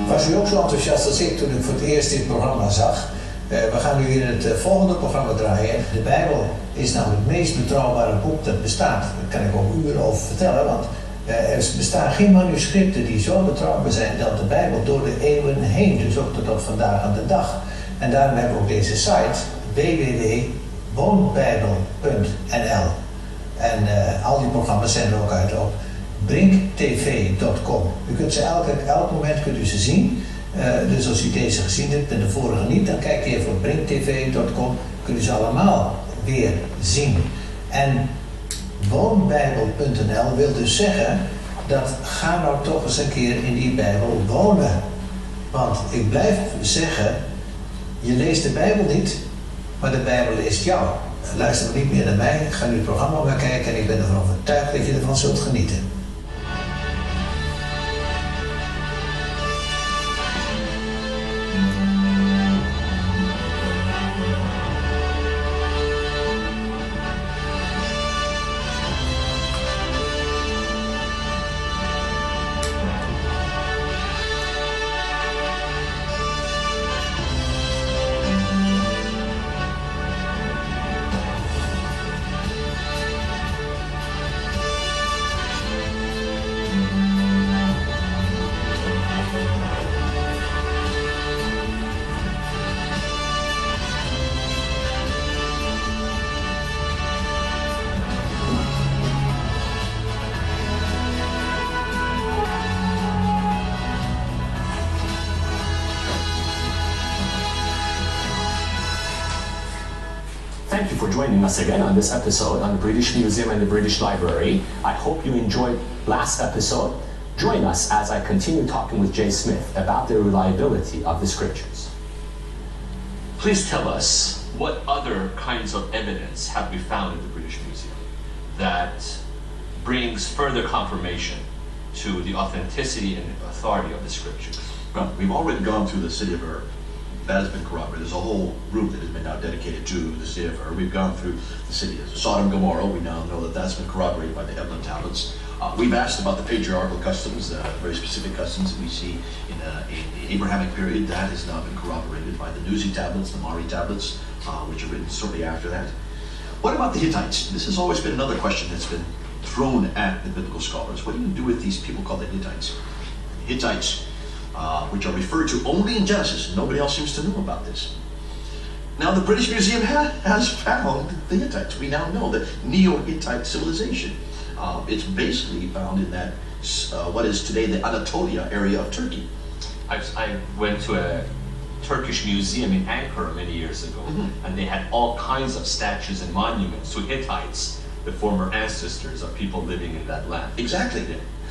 Was u ook zo enthousiast als ik toen ik voor het eerst dit programma zag? We gaan nu in het volgende programma draaien. De Bijbel is nou het meest betrouwbare boek dat bestaat. Daar kan ik ook uren over vertellen, want er bestaan geen manuscripten die zo betrouwbaar zijn dan de Bijbel door de eeuwen heen. Dus ook tot op vandaag aan de dag. En daarom hebben we ook deze site www.woonbijbel.nl. En al die programma's zijn er ook uit op brinktv.com. U kunt ze elk moment kunt u ze zien. Dus als u deze gezien hebt en de vorige niet, dan kijkt u even op brinktv.com. Kunt u ze allemaal weer zien. En woonbijbel.nl wil dus zeggen dat ga nou toch eens een keer in die Bijbel wonen. Want ik blijf zeggen, je leest de Bijbel niet, maar de Bijbel leest jou. Luister maar niet meer naar mij, ga nu het programma maar kijken en ik ben ervan overtuigd dat je ervan zult genieten. Thank you for joining us again on this episode on the British Museum and the British Library. I hope you enjoyed last episode. Join us as I continue talking with Jay Smith about the reliability of the scriptures. Please tell us, what other kinds of evidence have we found in the British Museum that brings further confirmation to the authenticity and authority of the scriptures? Well, we've already gone through the city of Ur. That has been corroborated. There's a whole room that has been now dedicated to the city of Ur. We've gone through the city of Sodom and Gomorrah. We now know that that's been corroborated by the Eblan tablets. We've asked about the patriarchal customs, the very specific customs that we see in the Abrahamic period. That has now been corroborated by the Nuzi tablets, the Mari tablets, which are written shortly after that. What about the Hittites? This has always been another question that's been thrown at the biblical scholars. What do you do with these people called the Hittites? Hittites, which are referred to only in Genesis. Nobody else seems to know about this. Now the British Museum has found the Hittites. We now know the Neo-Hittite civilization. It's basically found in that, what is today the Anatolia area of Turkey. I went to a Turkish museum in Ankara many years ago, and they had all kinds of statues and monuments to Hittites, the former ancestors of people living in that land. Exactly.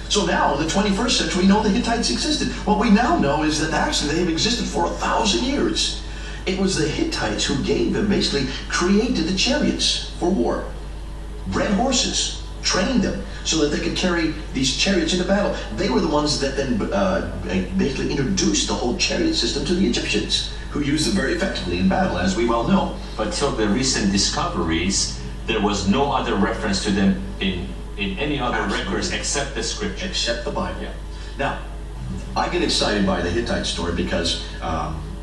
So now, in the 21st century, we know the Hittites existed. What we now know is that actually they have existed for 1,000 years. It was the Hittites who gave and basically created the chariots for war, bred horses, trained them so that they could carry these chariots into battle. They were the ones that then basically introduced the whole chariot system to the Egyptians, who used them very effectively in battle, as we well know. But till the recent discoveries, there was no other reference to them in any other records except the scripture. Except the Bible. Yeah. Now, I get excited by the Hittite story because,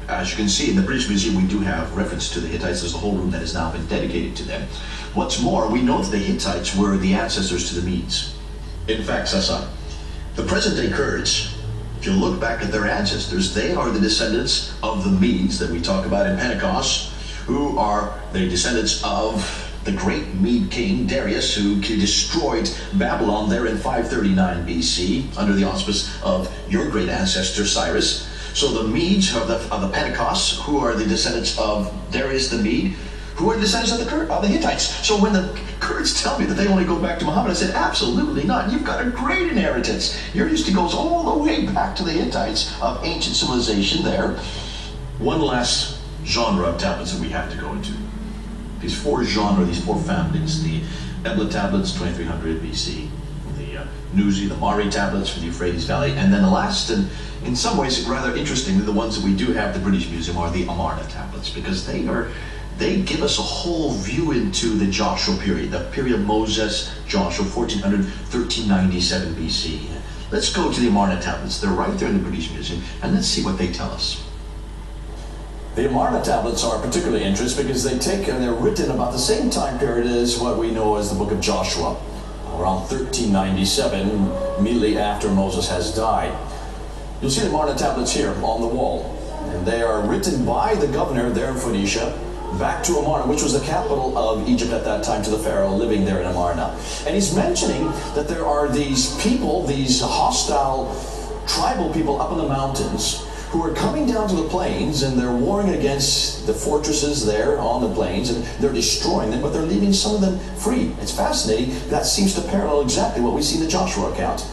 as you can see in the British Museum, we do have reference to the Hittites. There's a whole room that has now been dedicated to them. What's more, we know that the Hittites were the ancestors to the Medes. In fact, Sasa, the present-day Kurds, if you look back at their ancestors, they are the descendants of the Medes that we talk about in Pentecost, who are the descendants of the great Mede king Darius, who destroyed Babylon there in 539 BC under the auspice of your great ancestor Cyrus. So the Medes of the Pentecost, who are the descendants of Darius the Mede, who are the descendants of the Hittites. So when the Kurds tell me that they only go back to Muhammad, I said, absolutely not. You've got a great inheritance. Your history goes all the way back to the Hittites of ancient civilization there. One last genre of tablets that we have to go into. These four families, the Ebla tablets, 2300 BC, the Nuzi, the Mari tablets from the Euphrates Valley, and then the last, and in some ways rather interestingly, the ones that we do have at the British Museum are the Amarna tablets, because they are they give us a whole view into the Joshua period, the period of Moses, Joshua, 1400, 1397 BC. Let's go to the Amarna tablets. They're right there in the British Museum, and let's see what they tell us. The Amarna tablets are particularly interesting because they're written about the same time period as what we know as the book of Joshua, around 1397, immediately after Moses has died. You'll see the Amarna tablets here on the wall, and they are written by the governor there in Phoenicia back to Amarna, which was the capital of Egypt at that time, to the Pharaoh living there in Amarna. And he's mentioning that there are these people, these hostile tribal people up in the mountains who are coming down to the plains, and they're warring against the fortresses there on the plains, and they're destroying them, but they're leaving some of them free. It's fascinating. That seems to parallel exactly what we see in the Joshua account.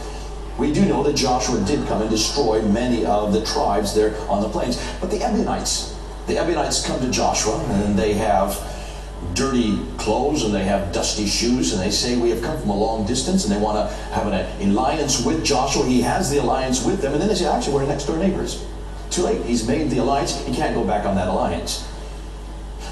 We do know that Joshua did come and destroy many of the tribes there on the plains. But the Ebionites come to Joshua, and they have dirty clothes and they have dusty shoes, and they say, we have come from a long distance, and they want to have an alliance with Joshua. He has the alliance with them, and then they say, actually, we're next door neighbors. Too late. He's made the alliance. He can't go back on that alliance.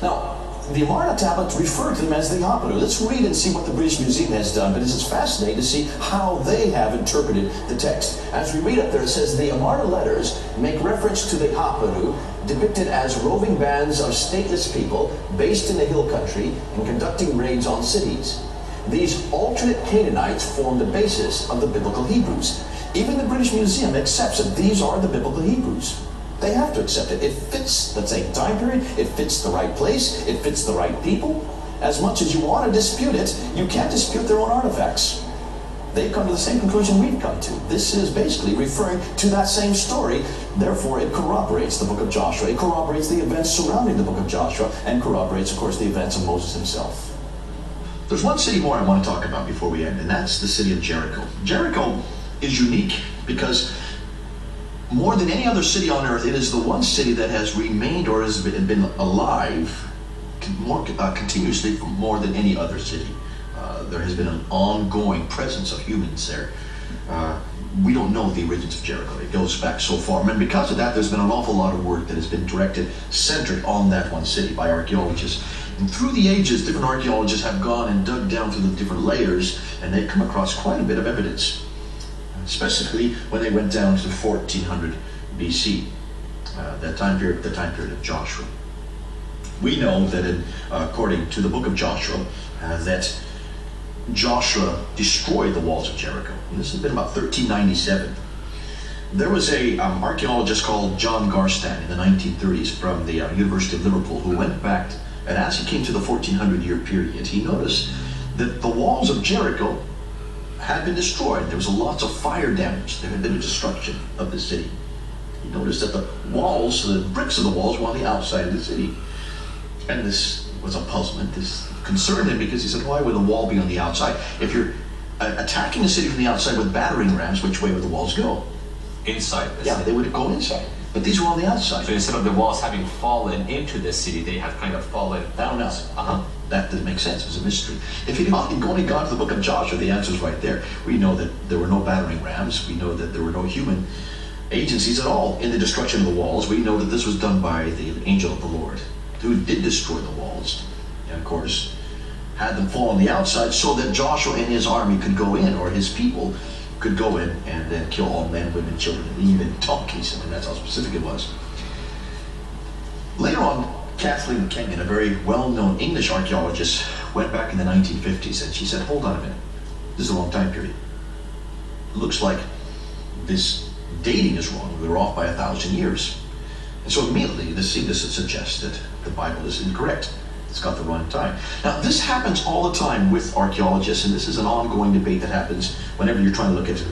Now, the Amarna tablets refer to them as the Hoppadu. Let's read and see what the British Museum has done, but it's fascinating to see how they have interpreted the text. As we read up there, it says, the Amarna letters make reference to the Hoppadu, depicted as roving bands of stateless people based in the hill country and conducting raids on cities. These alternate Canaanites form the basis of the biblical Hebrews. Even the British Museum accepts that these are the biblical Hebrews. They have to accept it. It fits, let's say, time period. It fits the right place. It fits the right people. As much as you want to dispute it, you can't dispute their own artifacts. They've come to the same conclusion we've come to. This is basically referring to that same story. Therefore, it corroborates the book of Joshua. It corroborates the events surrounding the book of Joshua, and corroborates, of course, the events of Moses himself. There's one city more I want to talk about before we end, and that's the city of Jericho. Jericho is unique because more than any other city on earth, it is the one city that has remained or has been alive more continuously for more than any other city. There has been an ongoing presence of humans there. We don't know the origins of Jericho. It goes back so far. And because of that, there's been an awful lot of work that has been directed, centered on that one city by archaeologists. And through the ages, different archaeologists have gone and dug down through the different layers, and they've come across quite a bit of evidence, specifically when they went down to 1400 BC, the time period of Joshua. We know that according to the book of Joshua, that Joshua destroyed the walls of Jericho. And this has been about 1397. There was a archaeologist called John Garstand in the 1930s from the University of Liverpool who went back, and as he came to the 1400-year period, he noticed that the walls of Jericho had been destroyed. There was lots of fire damage. There had been a destruction of the city. He noticed that the walls, the bricks of the walls, were on the outside of the city. And this was a puzzlement. This concerned him because he said, why would the wall be on the outside? If you're attacking the city from the outside with battering rams, which way would the walls go? Inside. Yeah, they would go inside. But these were on the outside. So instead of the walls having fallen into the city, they have kind of fallen down out. That didn't make sense. It was a mystery. If you'd only gone to the book of Joshua, the answer's right there. We know that there were no battering rams. We know that there were no human agencies at all in the destruction of the walls. We know that this was done by the angel of the Lord, who did destroy the walls. And of course, had them fall on the outside so that Joshua and his army could go in, or his people could go in and then kill all men, women, children, and even donkeys. I mean, that's how specific it was. Later on, Kathleen Kenyon, a very well-known English archaeologist, went back in the 1950s and she said, hold on a minute, this is the wrong time period. It looks like this dating is wrong. We were off by 1,000 years. And so immediately this seemed to suggest that the Bible is incorrect. It's got the wrong time. Now this happens all the time with archaeologists, and this is an ongoing debate that happens whenever you're trying to look at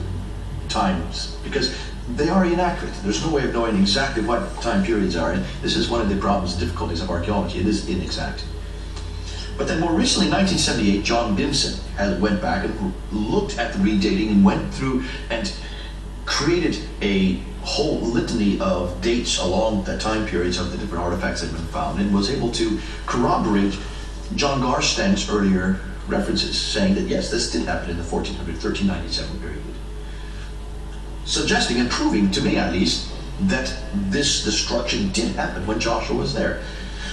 times, because they are inaccurate. There's no way of knowing exactly what time periods are, and this is one of the problems and difficulties of archaeology. It is inexact. But then more recently, in 1978, John Bimson went back and looked at the redating and went through and created a whole litany of dates along the time periods of the different artifacts that have been found, and was able to corroborate John Garstand's earlier references, saying that yes, this did happen in the 1397 period. Suggesting and proving, to me at least, that this destruction did happen when Joshua was there.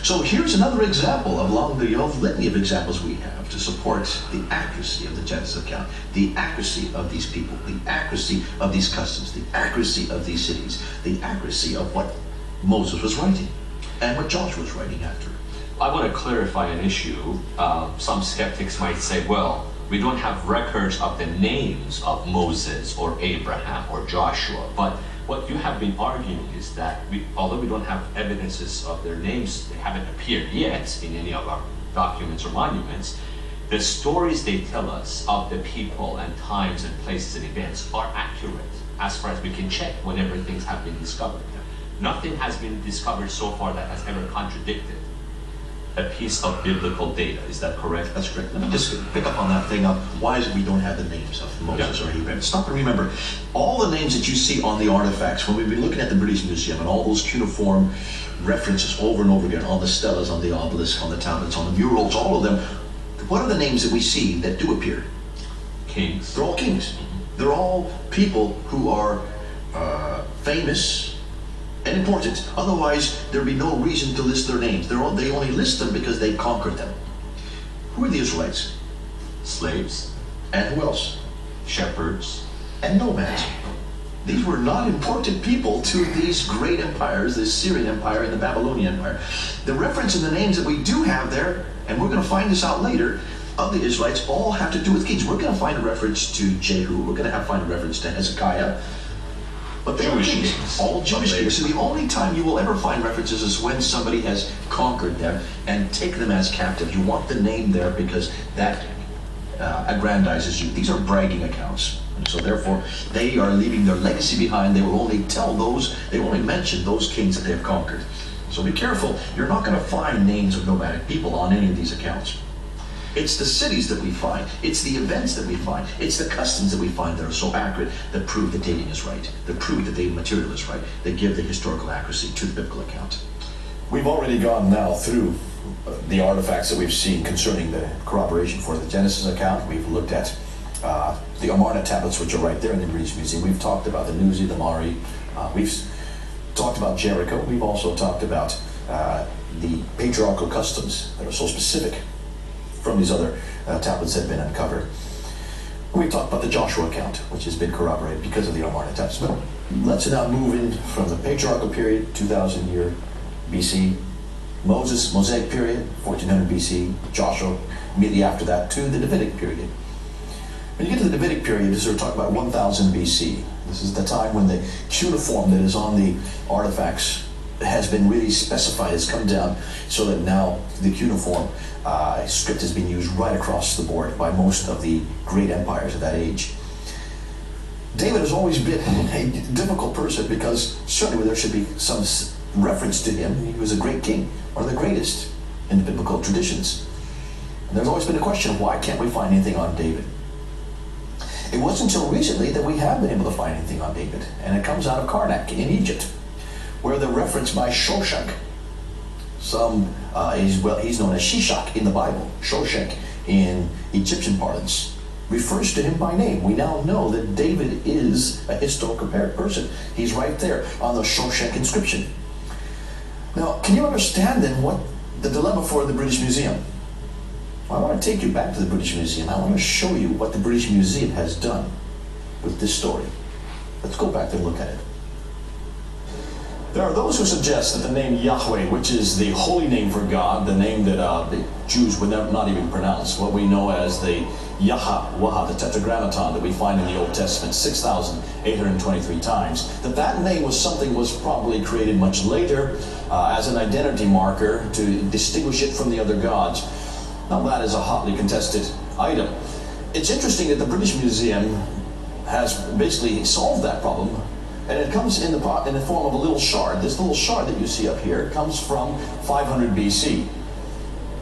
So here's another example along the litany of examples we have to support the accuracy of the Genesis account, the accuracy of these people, the accuracy of these customs, the accuracy of these cities, the accuracy of what Moses was writing and what Joshua was writing after. I want to clarify an issue. Some skeptics might say, well, we don't have records of the names of Moses or Abraham or Joshua, but what you have been arguing is that although we don't have evidences of their names, they haven't appeared yet in any of our documents or monuments, the stories they tell us of the people and times and places and events are accurate as far as we can check whenever things have been discovered. Nothing has been discovered so far that has ever contradicted a piece of biblical data. Is that correct? That's correct. Let me just pick up on that thing of why is it we don't have the names of Moses or Abraham. Stop and remember, all the names that you see on the artifacts, when we've been looking at the British Museum and all those cuneiform references over and over again, on the stelas, on the obelisk, on the tablets, on the murals, all of them, what are the names that we see that do appear? Kings. They're all kings. They're all people who are famous and important. Otherwise, there'd be no reason to list their names. They only list them because they conquered them. Who are the Israelites? Slaves. And who else? Shepherds. And nomads. These were not important people to these great empires, the Syrian Empire and the Babylonian Empire. The reference in the names that we do have there, and we're going to find this out later, of the Israelites all have to do with kings. We're going to find a reference to Jehu. We're going to find a reference to Hezekiah. But they were kings, all Jewish kings. So the only time you will ever find references is when somebody has conquered them and taken them as captive. You want the name there because that aggrandizes you. These are bragging accounts. And so therefore, they are leaving their legacy behind. They will only they will only mention those kings that they have conquered. So be careful. You're not going to find names of nomadic people on any of these accounts. It's the cities that we find, it's the events that we find, it's the customs that we find that are so accurate that prove the dating is right, that prove that the material is right, that give the historical accuracy to the biblical account. We've already gone now through the artifacts that we've seen concerning the corroboration for the Genesis account. We've looked at the Amarna tablets, which are right there in the British Museum. We've talked about the Nuzi, the Mari. We've talked about Jericho. We've also talked about the patriarchal customs that are so specific from these other tablets that have been uncovered. We talked about the Joshua account, which has been corroborated because of the Amarna tablets. But let's now move in from the patriarchal period, 2000 year BC, Mosaic period, 1400 BC, Joshua immediately after that, to the Davidic period. When you get to the Davidic period, this is we're talking about 1000 BC. This is the time when the cuneiform that is on the artifacts has been really specified, has come down, so that now the cuneiform script has been used right across the board by most of the great empires of that age. David has always been a difficult person because certainly there should be some reference to him. He was a great king, one of the greatest in the biblical traditions. And there's always been a question of why can't we find anything on David? It wasn't until recently that we have been able to find anything on David, and it comes out of Karnak in Egypt, where the reference by Shoshenq, he's known as Shishak in the Bible, Shoshenq in Egyptian parlance, refers to him by name. We now know that David is a historical person. He's right there on the Shoshenq inscription. Now, can you understand then what the dilemma for the British Museum? I want to take you back to the British Museum. I want to show you what the British Museum has done with this story. Let's go back and look at it. There are those who suggest that the name Yahweh, which is the holy name for God, the name that the Jews would not even pronounce, what we know as the Yahweh, the Tetragrammaton that we find in the Old Testament 6,823 times, that name was probably created much later as an identity marker to distinguish it from the other gods. Now that is a hotly contested item. It's interesting that the British Museum has basically solved that problem. And it comes in the form of a little shard. This little shard that you see up here comes from 500 BC.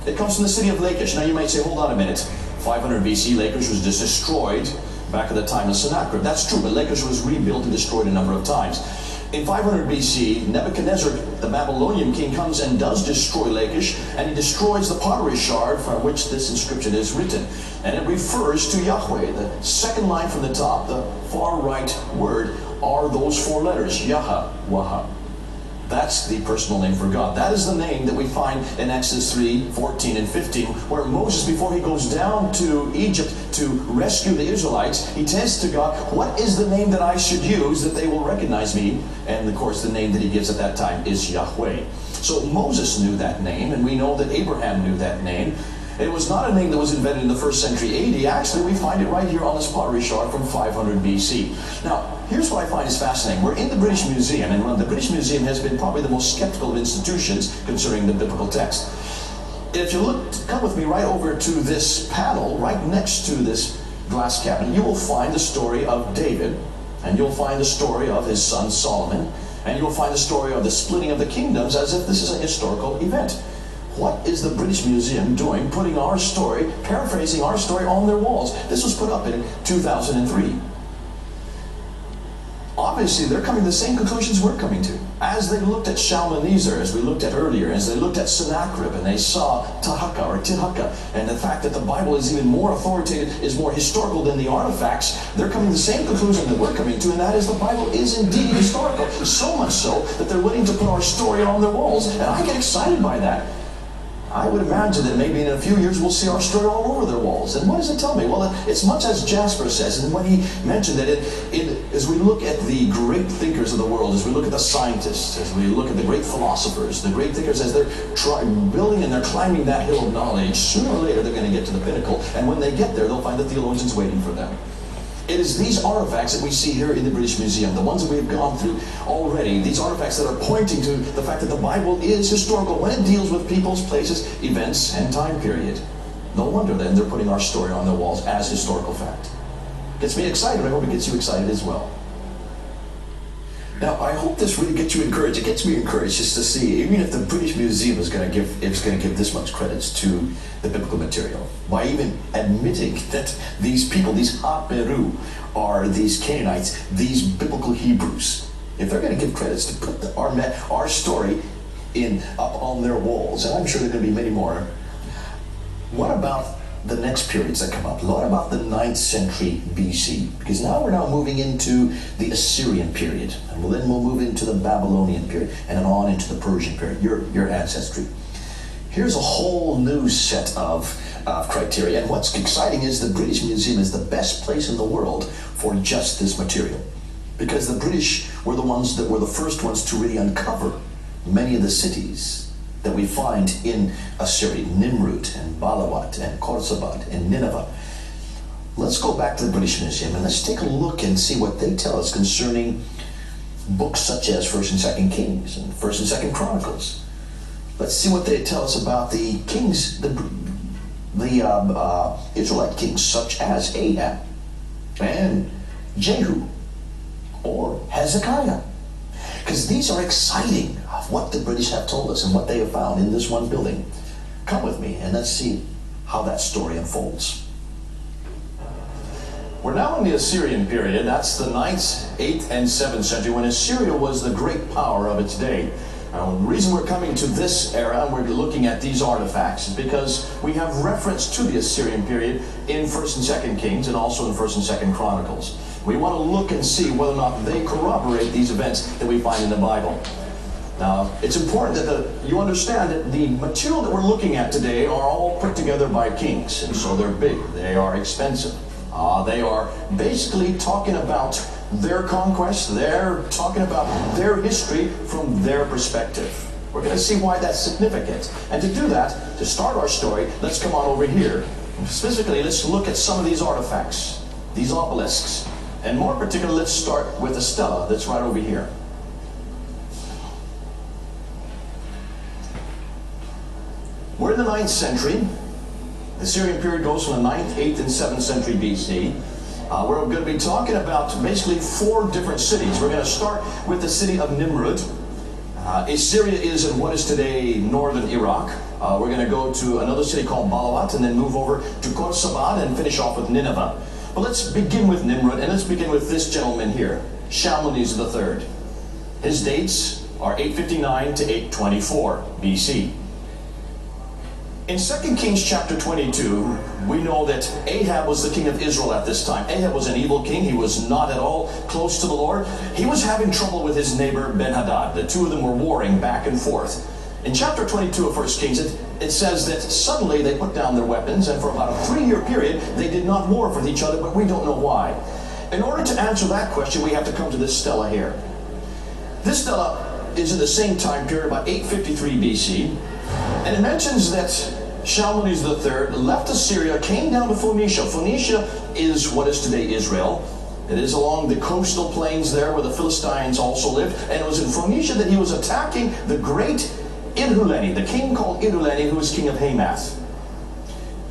It comes from the city of Lachish. Now you might say, hold on a minute. 500 BC, Lachish was just destroyed back at the time of Sennacherib. That's true, but Lachish was rebuilt and destroyed a number of times. In 500 BC, Nebuchadnezzar, the Babylonian king, comes and does destroy Lachish, and he destroys the pottery shard from which this inscription is written. And it refers to Yahweh. The second line from the top, the far right word, are those four letters, Yahweh. That's the personal name for God. That is the name that we find in Exodus 3, 14 and 15, where Moses, before he goes down to Egypt to rescue the Israelites, he says to God, what is the name that I should use that they will recognize me? And of course, the name that he gives at that time is Yahweh. So Moses knew that name, and we know that Abraham knew that name. It was not a name that was invented in the 1st century AD. Actually, we find it right here on this pottery shard from 500 BC. Now, here's what I find is fascinating. We're in the British Museum, and the British Museum has been probably the most skeptical of institutions concerning the biblical text. If you look, come with me right over to this panel, right next to this glass cabinet, you will find the story of David, and you'll find the story of his son Solomon, and you'll find the story of the splitting of the kingdoms as if this is a historical event. What is the British Museum doing, putting our story, paraphrasing our story on their walls? This was put up in 2003. Obviously, they're coming to the same conclusions we're coming to. As they looked at Shalmaneser, as we looked at earlier, as they looked at Sennacherib, and they saw Tihuca, and the fact that the Bible is even more authoritative, is more historical than the artifacts, they're coming to the same conclusion that we're coming to, and that is the Bible is indeed historical. So much so that they're willing to put our story on their walls, and I get excited by that. I would imagine that maybe in a few years we'll see our story all over their walls. And what does it tell me? Well, it's much as Jasper says, and when he mentioned that as we look at the great thinkers of the world, as we look at the scientists, as we look at the great philosophers, the great thinkers, as they're building and they're climbing that hill of knowledge, sooner or later they're going to get to the pinnacle. And when they get there, they'll find the theologians waiting for them. It is these artifacts that we see here in the British Museum, the ones that we have gone through already, these artifacts that are pointing to the fact that the Bible is historical when it deals with people's, places, events, and time period. No wonder then they're putting our story on their walls as historical fact. Gets me excited. I hope it gets you excited as well. Now, I hope this really gets you encouraged. It gets me encouraged just to see, even if the British Museum is going to give this much credits to the biblical material, by even admitting that these people, these Haberu, are these Canaanites, these biblical Hebrews. If they're going to give credits to put our story up on their walls, and I'm sure there are going to be many more, what about the next periods that come up? What about the 9th century BC? Because now we're moving into the Assyrian period, and then we'll move into the Babylonian period, and then on into the Persian period, your ancestry. Here's a whole new set of criteria, and what's exciting is the British Museum is the best place in the world for just this material, because the British were the ones that were the first ones to really uncover many of the cities that we find in Assyria, Nimrud and Balawat and Khorsabad and Nineveh. Let's go back to the British Museum and let's take a look and see what they tell us concerning books such as 1st and 2nd Kings and 1st and 2nd Chronicles. Let's see what they tell us about the kings, the Israelite kings such as Ahab and Jehu or Hezekiah. Because these are exciting of what the British have told us and what they have found in this one building. Come with me and let's see how that story unfolds. We're now in the Assyrian period. That's the 9th, 8th, and 7th century, when Assyria was the great power of its day. The reason we're coming to this era and we're looking at these artifacts is because we have reference to the Assyrian period in 1st and 2nd Kings and also in 1st and 2nd Chronicles. We want to look and see whether or not they corroborate these events that we find in the Bible. Now, it's important that you understand that the material that we're looking at today are all put together by kings, and so they're big, they are expensive. They are basically talking about their conquest, they're talking about their history from their perspective. We're going to see why that's significant. And to do that, to start our story, let's come on over here. Specifically, let's look at some of these artifacts, these obelisks. And more particularly, let's start with the stela that's right over here. We're in the 9th century. The Assyrian period goes from the 9th, 8th, and 7th century BC. We're going to be talking about basically 4 different cities. We're going to start with the city of Nimrud. Assyria is in what is today northern Iraq. We're going to go to another city called Balawat and then move over to Khorsabad and finish off with Nineveh. But let's begin with Nimrud, and let's begin with this gentleman here, Shalmaneser III. His dates are 859 to 824 BC. In 2 Kings chapter 22, we know that Ahab was the king of Israel at this time. Ahab was an evil king. He was not at all close to the Lord. He was having trouble with his neighbor Ben-Hadad. The two of them were warring back and forth. In chapter 22 of 1 Kings, it says that suddenly they put down their weapons, and for about a 3-year period, they did not war with each other, but we don't know why. In order to answer that question, we have to come to this stela here. This stela is in the same time period, about 853 BC, and it mentions that Shalmaneser III left Assyria, came down to Phoenicia. Phoenicia is what is today Israel. It is along the coastal plains there where the Philistines also lived, and it was in Phoenicia that he was attacking the great Iduleni, the king called Iduleni, who was king of Hamath.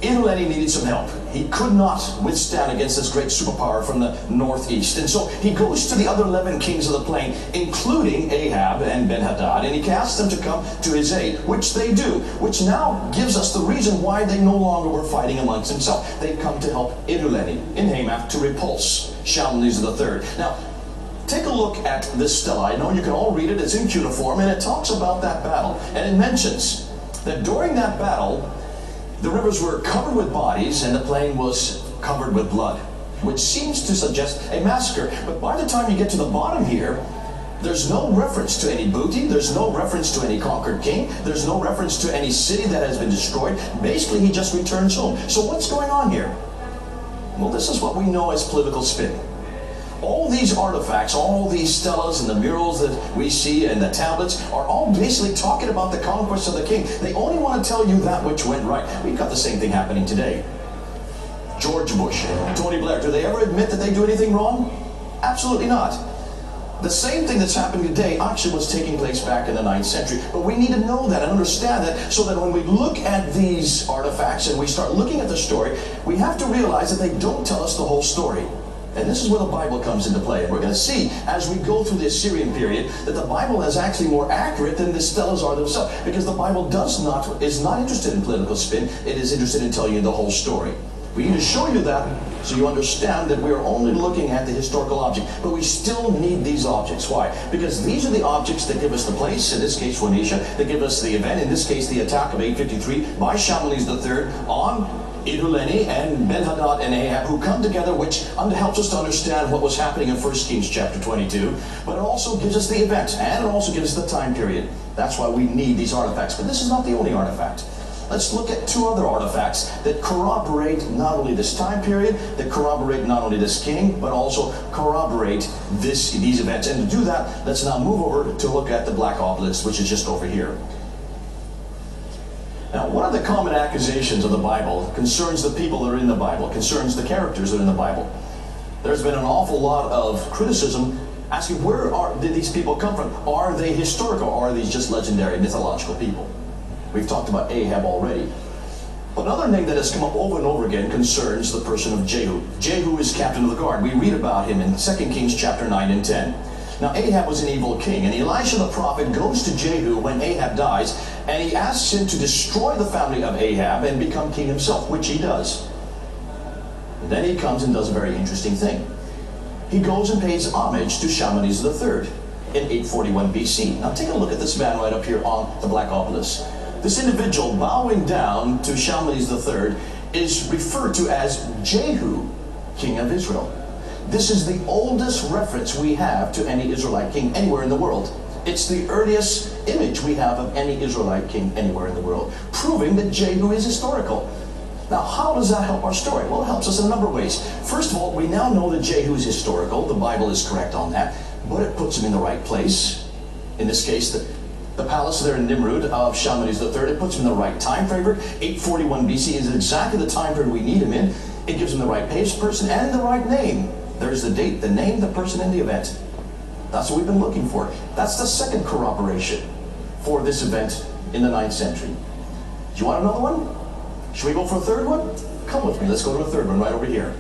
Iduleni needed some help. He could not withstand against this great superpower from the northeast. And so he goes to the other 11 kings of the plain, including Ahab and Ben-Hadad, and he asks them to come to his aid, which they do, which now gives us the reason why they no longer were fighting amongst themselves. They come to help Iduleni in Hamath to repulse Shalmaneser III. Now, take a look at this stela. I know you can all read it. It's in cuneiform, and it talks about that battle. And it mentions that during that battle, the rivers were covered with bodies, and the plain was covered with blood, which seems to suggest a massacre. But by the time you get to the bottom here, there's no reference to any booty. There's no reference to any conquered king. There's no reference to any city that has been destroyed. Basically, he just returns home. So what's going on here? Well, this is what we know as political spin. All these artifacts, all these stelas and the murals that we see and the tablets are all basically talking about the conquest of the king. They only want to tell you that which went right. We've got the same thing happening today. George Bush and Tony Blair, do they ever admit that they do anything wrong? Absolutely not. The same thing that's happening today actually was taking place back in the 9th century. But we need to know that and understand that so that when we look at these artifacts and we start looking at the story, we have to realize that they don't tell us the whole story. And this is where the Bible comes into play. And we're going to see, as we go through the Assyrian period, that the Bible is actually more accurate than the stelas are themselves. Because the Bible is not interested in political spin. It is interested in telling you the whole story. We need to show you that so you understand that we are only looking at the historical object. But we still need these objects. Why? Because these are the objects that give us the place, in this case Phoenicia, that give us the event, in this case the attack of 853 by Shalmaneser III on Iduleni and Ben-Hadad and Ahab, who come together, which helps us to understand what was happening in 1 Kings chapter 22. But it also gives us the event, and it also gives us the time period. That's why we need these artifacts. But this is not the only artifact. Let's look at 2 other artifacts that corroborate not only this time period, that corroborate not only this king, but also corroborate these events. And to do that, let's now move over to look at the black obelisk, which is just over here. Now, one of the common accusations of the Bible concerns the people that are in the Bible, concerns the characters that are in the Bible. There's been an awful lot of criticism asking did these people come from? Are they historical, or are these just legendary, mythological people? We've talked about Ahab already. But another name that has come up over and over again concerns the person of Jehu. Jehu is captain of the guard. We read about him in 2 Kings chapter 9 and 10. Now, Ahab was an evil king, and Elisha the prophet goes to Jehu when Ahab dies, and he asks him to destroy the family of Ahab and become king himself, which he does. And then he comes and does a very interesting thing. He goes and pays homage to Shalmaneser III in 841 BC. Now, take a look at this man right up here on the black obelisk. This individual bowing down to Shalmaneser III is referred to as Jehu, king of Israel. This is the oldest reference we have to any Israelite king anywhere in the world. It's the earliest image we have of any Israelite king anywhere in the world, proving that Jehu is historical. Now, how does that help our story? Well, it helps us in a number of ways. First of all, we now know that Jehu is historical. The Bible is correct on that, but it puts him in the right place. In this case, the palace there in Nimrud of Shalmaneser III, it puts him in the right time frame. 841 BC is exactly the time period we need him in. It gives him the right person and the right name. There's the date, the name, the person, and the event. That's what we've been looking for. That's the second corroboration for this event in the 9th century. Do you want another one? Should we go for a third one? Come with me. Let's go to a third one right over here.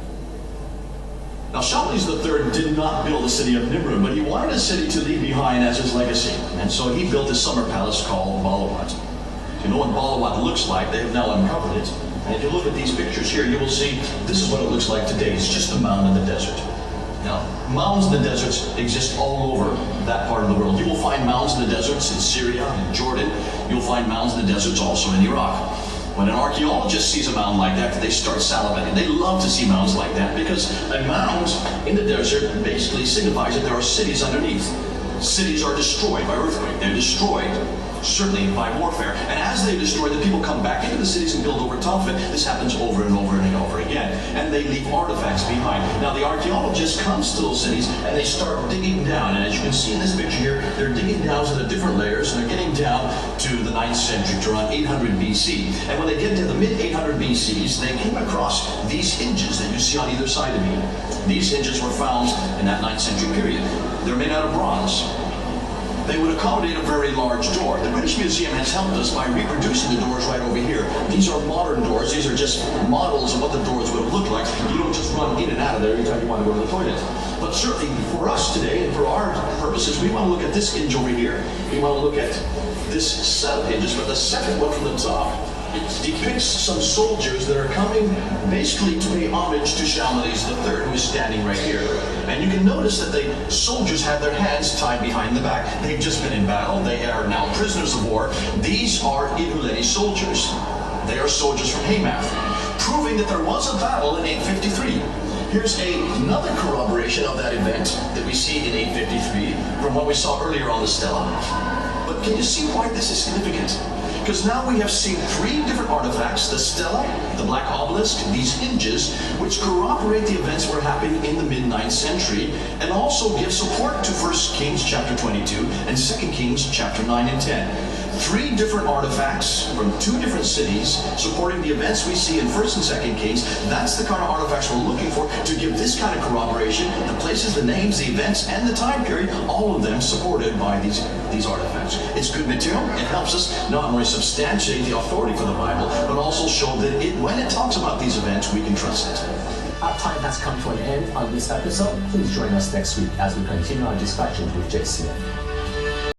Now, Shalmaneser III did not build the city of Nimrud, but he wanted a city to leave behind as his legacy. And so he built a summer palace called Balawat. If you know what Balawat looks like, they have now uncovered it. And if you look at these pictures here, you will see this is what it looks like today. It's just a mound in the desert. Now, mounds in the deserts exist all over that part of the world. You will find mounds in the deserts in Syria and Jordan. You'll find mounds in the deserts also in Iraq. When an archaeologist sees a mound like that, they start salivating. They love to see mounds like that because a mound in the desert basically signifies that there are cities underneath. Cities are destroyed by earthquake. They're destroyed, certainly by warfare. And as they destroy, the people come back into the cities and build over top of it. This happens over and over and over again. And they leave artifacts behind. Now the archaeologist comes to those cities and they start digging down. And as you can see in this picture here, they're digging down to the different layers and they're getting down to the 9th century, to around 800 BC. And when they get to the mid-800 BCs, they came across these hinges that you see on either side of me. These hinges were found in that 9th century period. They're made out of bronze. They would accommodate a very large door. The British Museum has helped us by reproducing the doors right over here. These are modern doors. These are just models of what the doors would have looked like. You don't just run in and out of there every time you want to go to the toilet. But certainly for us today and for our purposes, we want to look at this hinge over here. We want to look at this set of hinges, but the second one from the top, it depicts some soldiers that are coming basically to pay homage to Shalmaneser III, who is standing right here. And you can notice that the soldiers have their hands tied behind the back. They've just been in battle. They are now prisoners of war. These are Ihuleni soldiers. They are soldiers from Hamath, proving that there was a battle in 853. Here's another corroboration of that event that we see in 853 from what we saw earlier on the stela. But can you see why this is significant? Because now we have seen 3 different artifacts, the stela, the black obelisk, these hinges, which corroborate the events that were happening in the mid-9th century and also give support to 1 Kings chapter 22 and 2 Kings chapter 9 and 10. 3 different artifacts from 2 different cities supporting the events we see in 1st and 2nd Kings. That's the kind of artifacts we're looking for to give this kind of corroboration, the places, the names, the events, and the time period, all of them supported by these artifacts. It's good material. It helps us not only substantiate the authority for the Bible, but also show that when it talks about these events, we can trust it. Our time has come to an end on this episode. Please join us next week as we continue our discussions with Jay Smith.